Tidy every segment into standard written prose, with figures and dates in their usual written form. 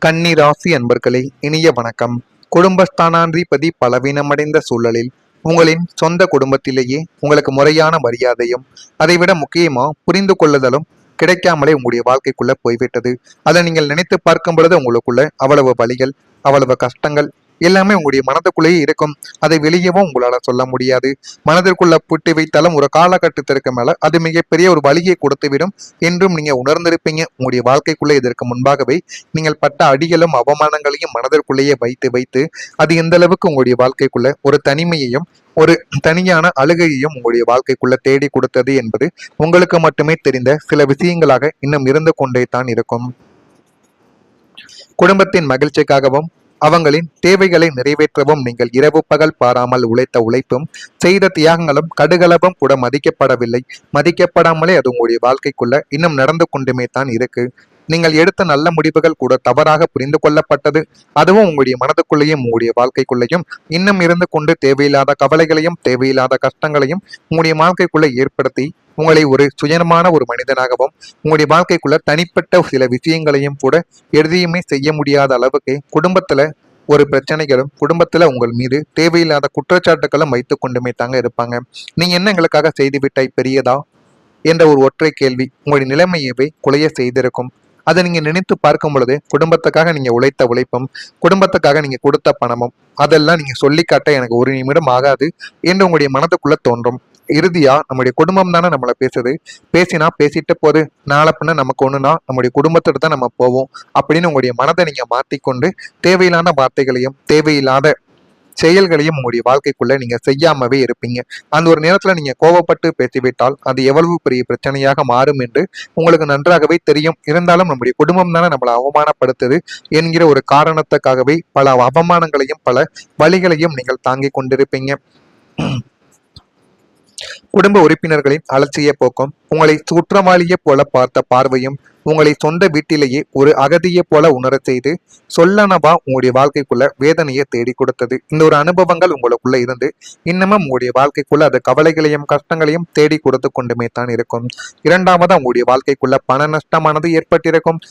கன்னி ராசி அன்பர்களே, இனிய வணக்கம். குடும்பஸ்தானாதிபதி பலவீனமடைந்த சூழலில் உங்களின் சொந்த குடும்பத்திலேயே உங்களுக்கு முறையான மரியாதையும் அதைவிட முக்கியமா புரிந்து கொள்ளுதலும் கிடைக்காமலே உங்களுடைய வாழ்க்கைக்குள்ள போய்விட்டது. அதை நீங்கள் நினைத்து பார்க்கும் பொழுது உங்களுக்குள்ள அவ்வளவு வலிகள், அவ்வளவு கஷ்டங்கள் எல்லாமே உங்களுடைய மனதுக்குள்ளேயே இருக்கும். அதை வெளியவும் உங்களால சொல்ல முடியாது. மனதிற்குள்ள புட்டி வைத்தாலும் ஒரு காலகட்டத்திற்கு மேல அது மிகப்பெரிய ஒரு வலியை கொடுத்துவிடும் என்றும் நீங்க உணர்ந்திருப்பீங்க. உங்களுடைய வாழ்க்கைக்குள்ள இதற்கு முன்பாகவே நீங்கள் பட்ட அடிகளும் அவமானங்களையும் மனதிற்குள்ளேயே வைத்து வைத்து அது எந்த அளவுக்கு உங்களுடைய வாழ்க்கைக்குள்ள ஒரு தனிமையையும் ஒரு தனியான அழுகையையும் உங்களுடைய வாழ்க்கைக்குள்ள தேடி கொடுத்தது என்பது உங்களுக்கு மட்டுமே தெரிந்த சில விஷயங்களாக இன்னும் இருந்து கொண்டே தான் இருக்கும். குடும்பத்தின் மகிழ்ச்சிக்காகவும் அவங்களின் தேவைகளை நிறைவேற்றவும் நீங்கள் இரவு பகல் பாராமல் உழைத்த உழைப்பும் செய்த தியாகங்களும் கடுகளவும் கூட மதிக்கப்படவில்லை. மதிக்கப்படாமலே அது உங்களுடைய வாழ்க்கைக்குள்ள இன்னும் நடந்து கொண்டுமே தான் இருக்கு. நீங்கள் எடுத்த நல்ல முடிவுகள் கூட தவறாக புரிந்து கொள்ளப்பட்டது. அதுவும் உங்களுடைய மனதுக்குள்ளேயும் உங்களுடைய வாழ்க்கைக்குள்ளேயும் இன்னும் இருந்து கொண்டு தேவையில்லாத கவலைகளையும் தேவையில்லாத கஷ்டங்களையும் உங்களுடைய வாழ்க்கைக்குள்ள ஏற்படுத்தி உங்களை ஒரு சுயமான ஒரு மனிதனாகவும் உங்களுடைய வாழ்க்கைக்குள்ள தனிப்பட்ட சில விஷயங்களையும் கூட எதையுமே செய்ய முடியாத அளவுக்கு குடும்பத்துல ஒரு பிரச்சனைகளும் குடும்பத்துல உங்கள் மீது தேவையில்லாத குற்றச்சாட்டுகளும் வைத்து கொண்டுமே தாங்க இருப்பாங்க. நீங்க என்ன எங்களுக்காக செய்து விட்டாய் பெரியதா என்ற ஒரு ஒற்றை கேள்வி உங்களுடைய நிலைமையவே குலைய செய்திருக்கும். அதை நீங்க நினைத்து பார்க்கும் பொழுது குடும்பத்துக்காக நீங்க உழைத்த உழைப்பும் குடும்பத்துக்காக நீங்க கொடுத்த பணமும் அதெல்லாம் நீங்க சொல்லி காட்ட எனக்கு ஒரு நிமிடம் ஆகாது என்று உங்களுடைய மனதுக்குள்ள தோன்றும். இறுதியா நம்முடைய குடும்பம் தானே நம்மளை பேசுது, பேசினா பேசிட்டு போது, நாளை பின்ன நமக்கு ஒண்ணுனா நம்முடைய குடும்பத்திட்ட தான் நம்ம போவோம் அப்படின்னு உங்களுடைய மனதை நீங்க மாத்திக்கொண்டு தேவையில்லாத வார்த்தைகளையும் தேவையில்லாத செயல்களையும் உங்களுடைய வாழ்க்கைக்குள்ள நீங்க செய்யாமவே இருப்பீங்க. அந்த ஒரு நேரத்துல நீங்க கோவப்பட்டு பேசிவிட்டால் அது எவ்வளவு பெரிய பிரச்சனையாக மாறும் என்று உங்களுக்கு நன்றாகவே தெரியும். இருந்தாலும் நம்முடைய குடும்பம் தானே நம்மளை அவமானப்படுத்துது என்கிற ஒரு காரணத்துக்காகவே பல அவமானங்களையும் பல வழிகளையும் நீங்கள் தாங்கிக் கொண்டிருப்பீங்க. குடும்ப உறுப்பினர்களின் அலட்சிய போக்கும் உங்களை குற்றவாளியை போல பார்த்த பார்வையும் உங்களை சொந்த வீட்டிலேயே ஒரு அகதியை போல உணரச் செய்து சொல்லனவா உங்களுடைய வாழ்க்கைக்குள்ள வேதனையை தேடி கொடுத்தது. இந்த ஒரு அனுபவங்கள் உங்களுக்குள்ள இருந்து இன்னமும் உங்களுடைய வாழ்க்கைக்குள்ள அது கவலைகளையும் கஷ்டங்களையும் தேடி கொடுத்து கொண்டுமே தான் இருக்கும். இரண்டாவதா உங்களுடைய வாழ்க்கைக்குள்ள பண நஷ்டமானது ஏற்பட்டிருக்கும்.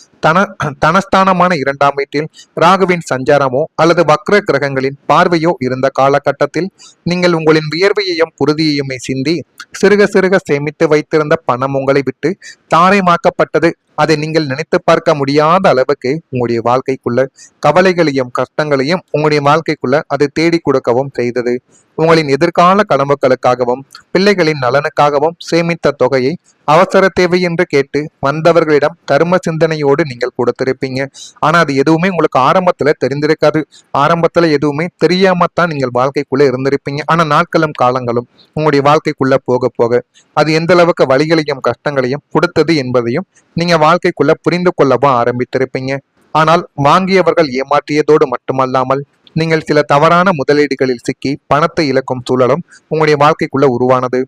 தனஸ்தானமான இரண்டாம் வீட்டில் ராகுவின் சஞ்சாரமோ அல்லது வக்ர கிரகங்களின் பார்வையோ இருந்த காலகட்டத்தில் நீங்கள் உங்களின் வியர்வையையும் புறுதியையுமே சிந்தி சிறுக சிறுக சேமித்து வைத்திருந்த பணம் உங்களை விட்டு தாரைமாக்கப்பட்டது. அதை நீங்கள் நினைத்து பார்க்க முடியாத அளவுக்கு உங்களுடைய வாழ்க்கைக்குள்ள கவலைகளையும் கஷ்டங்களையும் உங்களுடைய வாழ்க்கைக்குள்ள அது தேடி கொடுக்கவும் செய்தது. உங்களின் எதிர்கால கனவுகளுக்காகவும் பிள்ளைகளின் நலனுக்காகவும் சேமித்த தொகையை அவசர தேவை என்று கேட்டு வந்தவர்களிடம் கர்ம சிந்தனையோடு நீங்கள் கொடுத்திருப்பீங்க. ஆனா அது எதுவுமே உங்களுக்கு ஆரம்பத்துல தெரிந்திருக்காது. ஆரம்பத்துல எதுவுமே தெரியாமத்தான் நீங்கள் வாழ்க்கைக்குள்ள இருந்திருப்பீங்க. ஆனா நாட்களும் காலங்களும் உங்களுடைய வாழ்க்கைக்குள்ள போக போக அது எந்த அளவுக்கு வழிகளையும் கஷ்டங்களையும் கொடுத்தது என்பதையும் நீங்க வாழ்க்கைக்குள்ள புரிந்து கொள்ளவும் ஆரம்பித்திருப்பீங்க. ஆனால் வாங்கியவர்கள் ஏமாற்றியதோடு மட்டுமல்லாமல் நீங்கள் சில தவறான முதலீடுகளில் சிக்கி பணத்தை இழக்கும் சூழலும் உங்களுடைய வாழ்க்கைக்குள்ள உருவானது.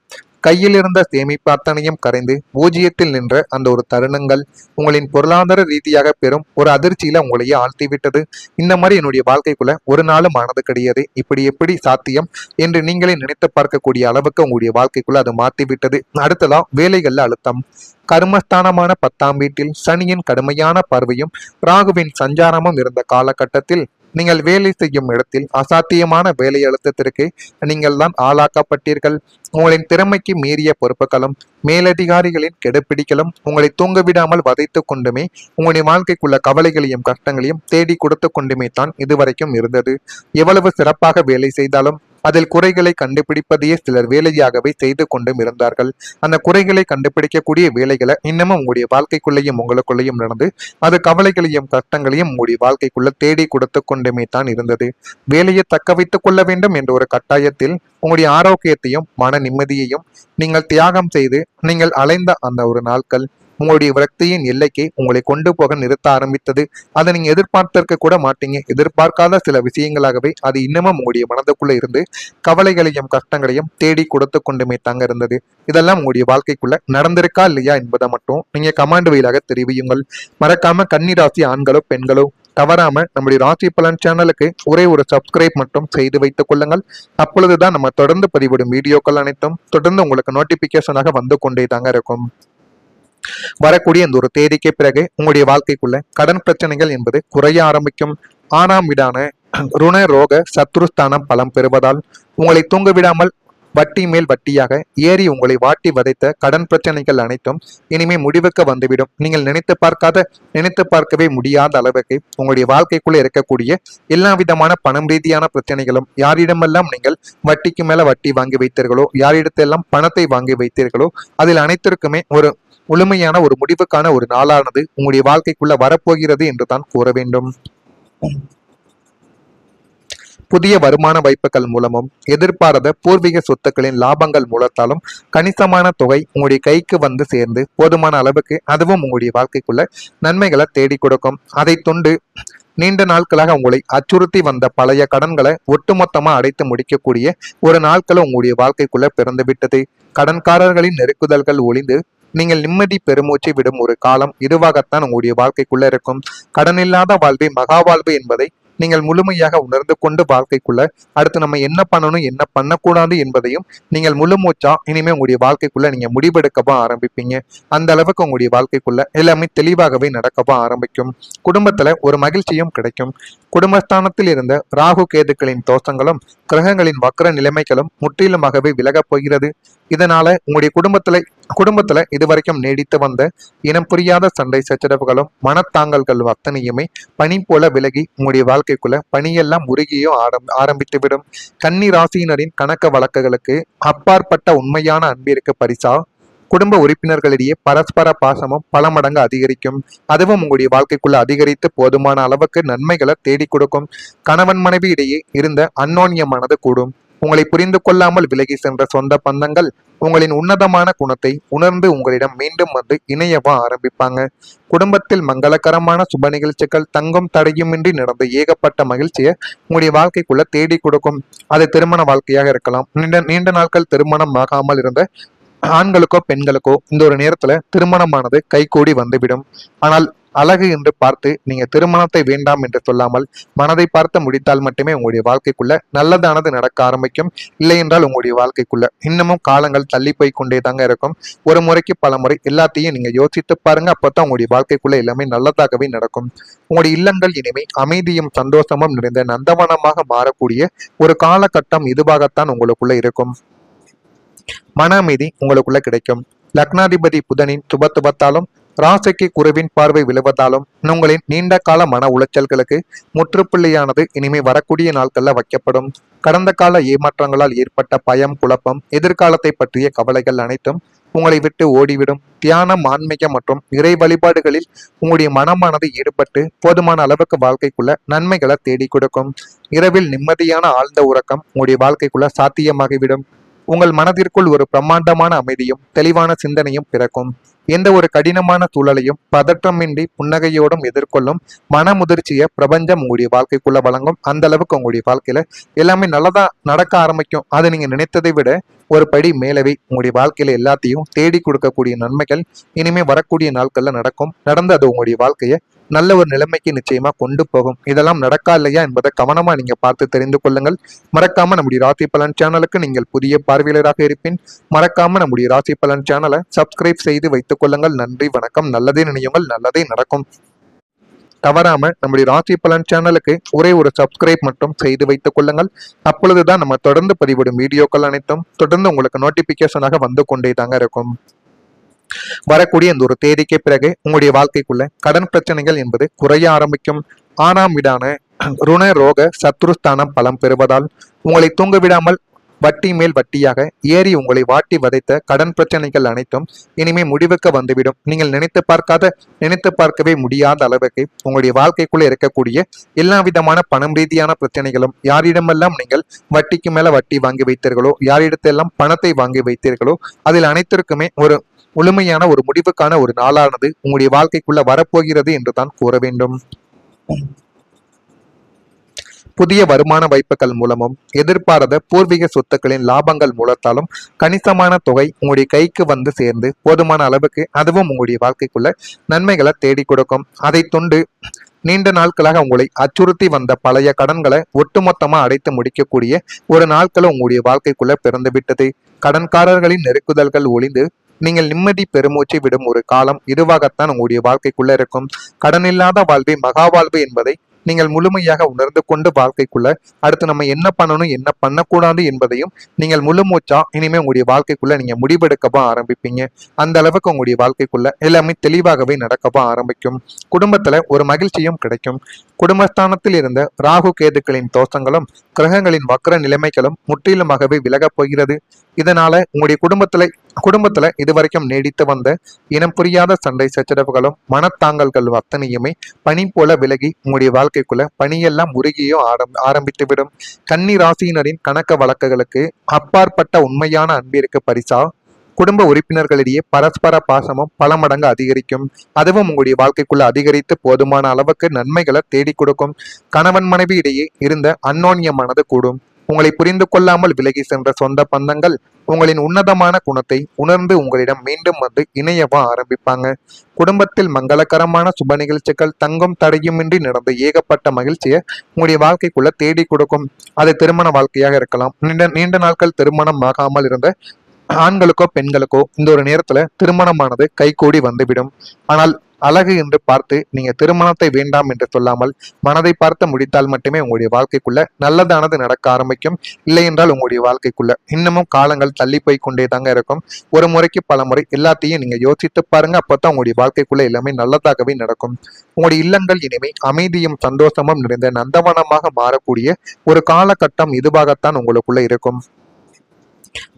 கையில் இருந்த சேமிப்பு அத்தனையும் கரைந்து பூஜ்ஜியத்தில் நின்ற அந்த ஒரு தருணங்கள் உங்களின் பொருளாதார ரீதியாக பெரும் ஒரு அதிர்ச்சியில உங்களையே ஆழ்த்திவிட்டது. இந்த மாதிரி என்னுடைய வாழ்க்கைக்குள்ள ஒரு நாளும் ஆனது கிடையாது, இப்படி எப்படி சாத்தியம் என்று நீங்களே நினைத்து பார்க்கக்கூடிய அளவுக்கு உங்களுடைய வாழ்க்கைக்குள்ள அது மாற்றிவிட்டது. அடுத்ததா வேலைகள்ல அழுத்தம். கர்மஸ்தானமான 10ஆம் வீட்டில் சனியின் கடுமையான பார்வையும் ராகுவின் சஞ்சாரமும் இருந்த காலகட்டத்தில் நீங்கள் வேலை செய்யும் இடத்தில் அசாத்தியமான வேலை அழுத்தத்திற்கு நீங்கள் தான் ஆளாக்கப்பட்டீர்கள். உங்களின் திறமைக்கு மீறிய பொறுப்புகளும் மேலதிகாரிகளின் கெடுபிடிகளும் உங்களை தூங்க விடாமல் வதைத்து கொண்டுமே உங்களுடைய வாழ்க்கைக்குள்ள கவலைகளையும் கஷ்டங்களையும் தேடி கொடுத்து கொண்டுமே தான் இதுவரைக்கும் இருந்தது. எவ்வளவு சிறப்பாக வேலை செய்தாலும் அதில் குறைகளை கண்டுபிடிப்பதையே சிலர் வேலையாகவே செய்து கொண்டும் இருந்தார்கள். அந்த குறைகளை கண்டுபிடிக்கக்கூடிய வேலைகளை இன்னமும் உங்களுடைய வாழ்க்கைக்குள்ளேயும் உங்களுக்குள்ளேயும் நடந்து அது கவலைகளையும் கஷ்டங்களையும் உங்களுடைய வாழ்க்கைக்குள்ள தேடி கொடுத்து கொண்டுமே தான் இருந்தது. வேலையை தக்க வைத்துக் கொள்ள வேண்டும் என்ற ஒரு கட்டாயத்தில் உங்களுடைய ஆரோக்கியத்தையும் மன நிம்மதியையும் நீங்கள் தியாகம் செய்து நீங்கள் அலைந்த அந்த ஒரு நாட்கள் உங்களுடைய விரக்தியின் எல்லைக்கு உங்களை கொண்டு போக நிறுத்த ஆரம்பித்தது. அதை நீங்க எதிர்பார்த்திருக்க கூட மாட்டீங்க. எதிர்பார்க்காத சில விஷயங்களாகவே அது இன்னமும் உங்களுடைய மனதுக்குள்ள இருந்து கவலைகளையும் கஷ்டங்களையும் தேடி கொடுத்து கொண்டுமே தாங்க இருந்தது. இதெல்லாம் உங்களுடைய வாழ்க்கைக்குள்ள நடந்திருக்கா இல்லையா என்பதை மட்டும் நீங்க கமாண்ட் வழியாக தெரிவியுங்கள். மறக்காம கன்னிராசி ஆண்களோ பெண்களோ தவறாம நம்முடைய ராசி பலன் சேனலுக்கு ஒரே ஒரு சப்ஸ்கிரைப் மட்டும் செய்து வைத்துக் கொள்ளுங்கள். அப்பொழுதுதான் நம்ம தொடர்ந்து பதிவிடும் வீடியோக்கள் அனைத்தும் தொடர்ந்து உங்களுக்கு நோட்டிபிகேஷனாக வந்து கொண்டே தாங்க இருக்கும். வரக்கூடிய இந்த ஒரு தேதிக்கு பிறகு உங்களுடைய வாழ்க்கைக்குள்ள கடன் பிரச்சனைகள் என்பது குறைய ஆரம்பிக்கும். 6ஆம் வீடான ருண ரோக சத்ருஸ்தானம் பலம் பெறுவதால் உங்களை தூங்க விடாமல் வட்டி மேல் வட்டியாக ஏறி உங்களை வாட்டி வதைத்த கடன் பிரச்சனைகள் அனைத்தும் இனிமே முடிவுக்கு வந்துவிடும். நீங்கள் நினைத்து பார்க்கவே முடியாத அளவுக்கு உங்களுடைய வாழ்க்கைக்குள்ள இருக்கக்கூடிய எல்லா விதமான பணம் ரீதியான பிரச்சனைகளும், யாரிடமெல்லாம் நீங்கள் வட்டிக்கு மேல வட்டி வாங்கி வைத்தீர்களோ, யாரிடத்தெல்லாம் பணத்தை வாங்கி வைத்தீர்களோ, அதில் அனைத்திற்குமே ஒரு முழுமையான ஒரு முடிவுக்கான ஒரு நாளானது உங்களுடைய வாழ்க்கைக்குள்ள வரப்போகிறது என்று தான் கூற வேண்டும். புதிய வருமான வாய்ப்புகள் மூலமும் எதிர்பாராத பூர்வீக சொத்துக்களின் லாபங்கள் மூலத்தாலும் கணிசமான தொகை உங்களுடைய கைக்கு வந்து சேர்ந்து போதுமான அளவுக்கு அதுவும் உங்களுடைய வாழ்க்கைக்குள்ள நன்மைகளை தேடி கொடுக்கும். அதை தொண்டு நீண்ட நாட்களாக உங்களை அச்சுறுத்தி வந்த பழைய கடன்களை ஒட்டுமொத்தமா அடைத்து முடிக்கக்கூடிய ஒரு நாட்களும் உங்களுடைய வாழ்க்கைக்குள்ள பிறந்து விட்டது. கடன்காரர்களின் நெருக்குதல்கள் ஒளிந்து நீங்கள் நிம்மதி பெருமூச்சு விடும் ஒரு காலம் இதுவாகத்தான் உங்களுடைய வாழ்க்கைக்குள்ள இருக்கும். கடனில்லாத வாழ்வே மகா வாழ்வு என்பதை நீங்கள் முழுமையாக உணர்ந்து கொண்டு வாழ்க்கைக்குள்ள அடுத்து நம்ம என்ன பண்ணணும் என்ன பண்ணக்கூடாது என்பதையும் நீங்கள் முழு மூச்சா இனிமே உங்களுடைய வாழ்க்கைக்குள்ள நீங்க முடிவெடுக்கவும் ஆரம்பிப்பீங்க. அந்த அளவுக்கு உங்களுடைய வாழ்க்கைக்குள்ள எல்லாமே தெளிவாகவே நடக்கவும் ஆரம்பிக்கும். குடும்பத்துல ஒரு மகிழ்ச்சியும் கிடைக்கும். குடும்பஸ்தானத்தில் இருந்த ராகு கேதுக்களின் தோஷங்களும் கிரகங்களின் வக்ர நிலைமைகளும் முற்றிலுமாகவே விலகப் போகிறது. இதனால உங்களுடைய குடும்பத்துல இதுவரைக்கும் நீடித்து வந்த இனம் புரியாத சண்டை சச்சரவுகளும் மனத்தாங்கல்கள் அத்தனையுமே பனி போல விலகி உங்களுடைய வாழ்க்கைக்குள்ள பனியெல்லாம் உருகியும் ஆரம்பித்து விடும். கன்னி ராசியினரின் கணக்க வழக்குகளுக்கு அப்பாற்பட்ட உண்மையான அன்பிற்கு பரிசா குடும்ப உறுப்பினர்களிடையே பரஸ்பர பாசமும் பல மடங்கு அதிகரிக்கும். அதுவும் உங்களுடைய வாழ்க்கைக்குள்ள அதிகரித்து போதுமான அளவுக்கு நன்மைகளை தேடி கொடுக்கும். கணவன் மனைவி இடையே இருந்த அந்யோன்யமானது கூடும். உங்களை புரிந்து கொள்ளாமல் விலகி சென்ற சொந்த பந்தங்கள் உங்களின் உன்னதமான குணத்தை உணர்ந்து உங்களிடம் மீண்டும் வந்து இணையவா ஆரம்பிப்பாங்க. குடும்பத்தில் மங்களகரமான சுப நிகழ்ச்சிகள் தங்கும் தடையுமின்றி நடந்த ஏகப்பட்ட மகிழ்ச்சியை உங்களுடைய வாழ்க்கைக்குள்ள தேடி கொடுக்கும். அது திருமண வாழ்க்கையாக இருக்கலாம். நீண்ட நாட்கள் திருமணம் ஆகாமல் இருந்த ஆண்களுக்கோ பெண்களுக்கோ இந்த ஒரு நேரத்துல திருமணமானது கைகூடி வந்துவிடும். ஆனால் அழகு என்று பார்த்து நீங்க திருமணத்தை வேண்டாம் என்று சொல்லாமல் மனதை பார்த்து முடித்தால் மட்டுமே உங்களுடைய வாழ்க்கைக்குள்ள நல்லதானது நடக்க ஆரம்பிக்கும். இல்லை என்றால் உங்களுடைய வாழ்க்கைக்குள்ள இன்னமும் காலங்கள் தள்ளி போய் கொண்டே தாங்க இருக்கும். ஒரு முறைக்கு பல முறை எல்லாத்தையும் நீங்க யோசித்து பாருங்க. அப்பதான் உங்களுடைய வாழ்க்கைக்குள்ள எல்லாமே நல்லதாகவே நடக்கும். உங்களுடைய இல்லங்கள் இனிமே அமைதியும் சந்தோஷமும் நிறைந்த நந்தவனமாக மாறக்கூடிய ஒரு காலகட்டம் இதுவாகத்தான் உங்களுக்குள்ள இருக்கும். மன அமைதி உங்களுக்குள்ள கிடைக்கும். லக்னாதிபதி புதனின் சுபத்துவத்தாலும் ராசிக்கு குருவின் பார்வை விழுவதாலும் உங்களின் நீண்ட கால மன உளைச்சல்களுக்கு முற்றுப்புள்ளியானது இனிமே வரக்கூடிய நாட்கள்ல வைக்கப்படும். கடந்த கால ஏமாற்றங்களால் ஏற்பட்ட பயம், குழப்பம், எதிர்காலத்தை பற்றிய கவலைகள் அனைத்தும் உங்களை விட்டு ஓடிவிடும். தியானம், ஆன்மீகம் மற்றும் இறை வழிபாடுகளில் உங்களுடைய மனமானது ஈடுபட்டு போதுமான அளவுக்கு வாழ்க்கைக்குள்ள நன்மைகளை தேடி கொடுக்கும். இரவில் நிம்மதியான ஆழ்ந்த உறக்கம் உங்களுடைய வாழ்க்கைக்குள்ள சாத்தியமாகிவிடும். உங்கள் மனதிற்குள் ஒரு பிரம்மாண்டமான அமைதியும் தெளிவான சிந்தனையும் பிறக்கும். எந்த ஒரு கடினமான சூழலையும் பதற்றமின்றி புன்னகையோடும் எதிர்கொள்ளும் மனமுதிர்ச்சியை பிரபஞ்சம் உங்களுடைய வாழ்க்கைக்குள்ள வழங்கும். அந்த அளவுக்கு உங்களுடைய வாழ்க்கையில எல்லாமே நல்லதா நடக்க ஆரம்பிக்கும். அது நீங்க நினைத்ததை விட ஒரு படி மேலவே உங்களுடைய வாழ்க்கையில எல்லாத்தையும் தேடி கொடுக்கக்கூடிய நன்மைகள் இனிமே வரக்கூடிய நாட்கள்ல நடக்கும். நடந்து அது உங்களுடைய வாழ்க்கையை நல்ல ஒரு நிலைமைக்கு நிச்சயமா கொண்டு போகும். இதெல்லாம் நடக்கா இல்லையா என்பதை கவனமா நீங்க பார்த்து தெரிந்து கொள்ளுங்கள். மறக்காம நம்முடைய ராசி பலன் சேனலுக்கு நீங்கள் புதிய பார்வையாளராக இருப்பின் மறக்காம நம்முடைய ராசி பலன் சேனலை சப்ஸ்கிரைப் செய்து வைத்துக் கொள்ளுங்கள். நன்றி, வணக்கம். நல்லதே நினையுங்கள், நல்லதே நடக்கும். தவறாம நம்முடைய ராசி பலன் சேனலுக்கு ஒரே ஒரு சப்ஸ்கிரைப் மட்டும் செய்து வைத்துக் கொள்ளுங்கள். அப்பொழுதுதான் நம்ம தொடர்ந்து பதிவிடும் வீடியோக்கள் அனைத்தும் தொடர்ந்து உங்களுக்கு நோட்டிபிகேஷனாக வந்து கொண்டே தாங்க இருக்கும். வரக்கூடிய இந்த ஒரு தேதிக்கு பிறகு உங்களுடைய வாழ்க்கைக்குள்ள கடன் பிரச்சனைகள் என்பது குறைய ஆரம்பிக்கும். 6ஆம் வீடான ருண ரோக சத்ருஸ்தானம் பலம் பெறுவதால் உங்களை தூங்க விடாமல் வட்டி மேல் வட்டியாக ஏறி உங்களை வாட்டி வதைத்த கடன் பிரச்சனைகள் அனைத்தும் இனிமே முடிவுக்கு வந்துவிடும். நீங்கள் நினைத்து பார்க்கவே முடியாத அளவுக்கு உங்களுடைய வாழ்க்கைக்குள்ள இருக்கக்கூடிய எல்லா விதமான பணம் ரீதியான பிரச்சனைகளும், யாரிடமெல்லாம் நீங்கள் வட்டிக்கு மேல வட்டி வாங்கி வைத்தீர்களோ, யாரிடத்தெல்லாம் பணத்தை வாங்கி வைத்தீர்களோ, அதில் அனைத்திற்குமே ஒரு முழுமையான ஒரு முடிவுக்கான ஒரு நாளானது உங்களுடைய வாழ்க்கைக்குள்ள வரப்போகிறது என்று தான் கூற வேண்டும். புதிய வருமான வாய்ப்புகள் மூலமும் எதிர்பாராத பூர்வீக சொத்துக்களின் லாபங்கள் மூலத்தாலும் கணிசமான தொகை உங்களுடைய கைக்கு வந்து சேர்ந்து போதுமான அளவுக்கு அதுவும் உங்களுடைய வாழ்க்கைக்குள்ள நன்மைகளை தேடி கொடுக்கும். அதை தொண்டு நீண்ட நாட்களாக உங்களை அச்சுறுத்தி வந்த பழைய கடன்களை ஒட்டுமொத்தமா அடைத்து முடிக்கக்கூடிய ஒரு நாட்களும் உங்களுடைய வாழ்க்கைக்குள்ள பிறந்து விட்டது. கடன்காரர்களின் நெருக்குதல்கள் ஒளிந்து நீங்கள் நிம்மதி பெருமூச்சு விடும் ஒரு காலம் இதுவாகத்தான் உங்களுடைய வாழ்க்கைக்குள்ள இருக்கும். கடனில்லாத வாழ்வே மகா வாழ்வு என்பதை நீங்கள் முழுமையாக உணர்ந்து கொண்டு வாழ்க்கைக்குள்ள அடுத்து நம்ம என்ன பண்ணணும் என்ன பண்ணக்கூடாது என்பதையும் நீங்கள் முழு மூச்சா இனிமே உங்களுடைய வாழ்க்கைக்குள்ள நீங்க முடிவெடுக்கவா ஆரம்பிப்பீங்க. அந்த அளவுக்கு உங்களுடைய வாழ்க்கைக்குள்ள எல்லாமே தெளிவாகவே நடக்கவா ஆரம்பிக்கும். குடும்பத்துல ஒரு மகிழ்ச்சியும் கிடைக்கும். குடும்பஸ்தானத்தில் இருந்த ராகு கேதுக்களின் தோஷங்களும் கிரகங்களின் வக்ர நிலைமைகளும் முற்றிலுமாகவே விலகப் போகிறது. இதனால உங்களுடைய குடும்பத்துல இதுவரைக்கும் நீடித்து வந்த இனம் புரியாத சண்டை சச்சரவுகளும் மனத்தாங்கல்கள் அத்தனையுமே பனி போல விலகி உங்களுடைய வாழ்க்கைக்குள்ள பனியெல்லாம் உருகியும் ஆரம்பித்துவிடும். கன்னி ராசியினரின் கணக்க வழக்குகளுக்கு அப்பாற்பட்ட உண்மையான அன்பிற்கு பரிசா குடும்ப உறுப்பினர்களிடையே பரஸ்பர பாசமும் பல மடங்கு அதிகரிக்கும். அதுவும் உங்களுடைய வாழ்க்கைக்குள்ள அதிகரித்து போதுமான அளவுக்கு நன்மைகளை தேடி கொடுக்கும். கணவன் மனைவி இடையே இருந்த அந்யோன்யமானது கூடும். உங்களை புரிந்து கொள்ளாமல் விலகி சென்ற சொந்த பந்தங்கள் உங்களின் உன்னதமான குணத்தை உணர்ந்து உங்களிடம் மீண்டும் வந்து இணையவா ஆரம்பிப்பாங்க. குடும்பத்தில் மங்களகரமான சுப நிகழ்ச்சிகள் தங்கும் தடையுமின்றி நடந்த ஏகப்பட்ட மகிழ்ச்சியை உங்களுடைய வாழ்க்கைக்குள்ள தேடி கொடுக்கும். அது திருமண வாழ்க்கையாக இருக்கலாம். நீண்ட நாட்கள் திருமணம் ஆகாமல் இருந்த ஆண்களுக்கோ பெண்களுக்கோ இந்த ஒரு நேரத்துல திருமணமானது கைகூடி வந்துவிடும். ஆனால் அழகு என்று பார்த்து நீங்க திருமணத்தை வேண்டாம் என்று சொல்லாமல் மனதை பார்த்து முடித்தால் மட்டுமே உங்களுடைய வாழ்க்கைக்குள்ள நல்லதானது நடக்க ஆரம்பிக்கும். இல்லை என்றால் உங்களுடைய வாழ்க்கைக்குள்ள இன்னமும் காலங்கள் தள்ளி போய் கொண்டே தாங்க இருக்கும். ஒரு முறைக்கு பல முறை எல்லாத்தையும் நீங்க யோசித்து பாருங்க. அப்பதான் உங்களுடைய வாழ்க்கைக்குள்ள எல்லாமே நல்லதாகவே நடக்கும். உங்களுடைய இல்லங்கள் இனிமே அமைதியும் சந்தோஷமும் நிறைந்த நந்தவனமாக மாறக்கூடிய ஒரு காலகட்டம் இதுவாகத்தான் உங்களுக்குள்ள இருக்கும்.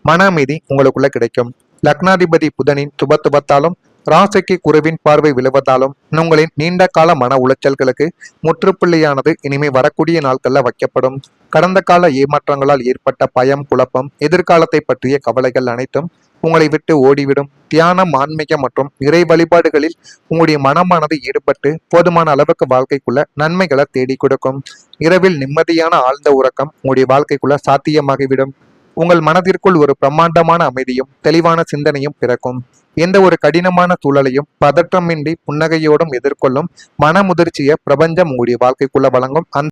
மன அமைதி உங்களுக்குள்ள கிடைக்கும். லக்னாதிபதி புதனின் சுபத்துவத்தாலும் ராசிக்கு குருவின் பார்வை விழுவதாலும் உங்களின் நீண்ட கால மன உளைச்சல்களுக்கு முற்றுப்புள்ளியானது இனிமே வரக்கூடிய நாட்கள்ல வைக்கப்படும். கடந்த கால ஏமாற்றங்களால் ஏற்பட்ட பயம், குழப்பம், எதிர்காலத்தை பற்றிய கவலைகள் அனைத்தும் உங்களை விட்டு ஓடிவிடும். தியானம், ஆன்மீகம் மற்றும் இறை வழிபாடுகளில் உங்களுடைய மனமானது ஈடுபட்டு போதுமான அளவுக்கு வாழ்க்கைக்குள்ள நன்மைகளை தேடி கொடுக்கும். இரவில் நிம்மதியான ஆழ்ந்த உறக்கம் உங்களுடைய வாழ்க்கைக்குள்ள சாத்தியமாகிவிடும். உங்கள் மனதிற்குள் ஒரு பிரம்மாண்டமான அமைதியும் தெளிவான சிந்தனையும் பிறக்கும். எந்த ஒரு கடினமான சூழலையும் பதற்றமின்றி புன்னகையோடும் எதிர்கொள்ளும் மன முதிர்ச்சியை பிரபஞ்சம் உங்களுடைய வாழ்க்கைக்குள்ள வழங்கும்.